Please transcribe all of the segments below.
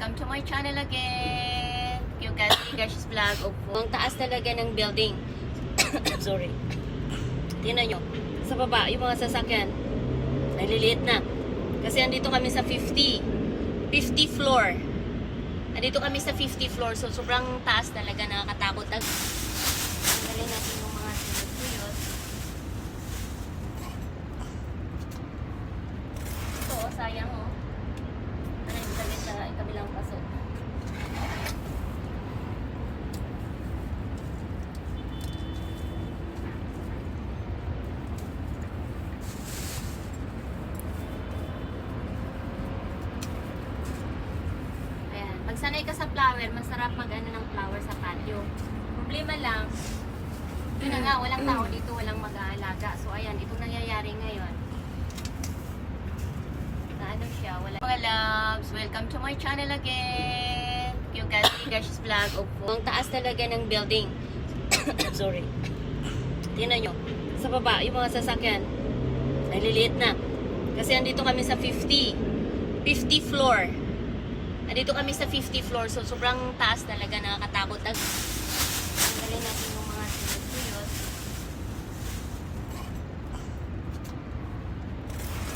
Welcome to my channel again. Yung Gashi's Vlog. Ang taas talaga ng building. Sorry. Tingnan nyo. Sa baba, yung mga sasakyan. Naliliit na. Kasi andito kami sa 50 floor. Andito kami sa 50 floor. So, sobrang taas talaga. Nakakatakot. Tanggalin natin yung mga sinutuyot. Ito, sayang oh. Ano yung galit sa kabilang paso. Pag sanay ka sa flower, masarap mag-ano ng flower sa patio. Problema lang, yun na nga, walang tao dito, walang mag-aalaga. So ayan, itong nangyayari ngayon. Na ano siya, wala. Mga loves, welcome to my channel again. Yung Gashi's Vlog. Ang taas talaga ng building. Sorry. Tingnan nyo. Sa baba, yung mga sasakyan. Naliliit na. Kasi andito kami sa 50 floor. Andito kami sa 50 floor, so sobrang taas talaga, nakakatakot. Tanggalin natin yung mga sinutuyot.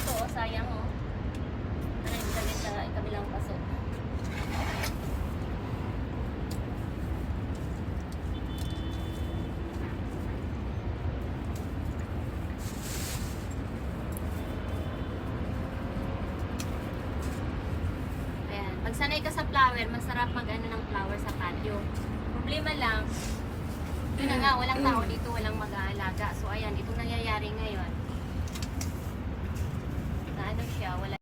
Ito, sayang oh. Ano yung galit sa kabilang paso. Pag sanay ka sa flower, masarap mag-ano ng flower sa patio. Problema lang, yun na nga, walang tao dito, walang mag-aalaga. So ayan, itong nangyayari ngayon. Na ano siya, wala.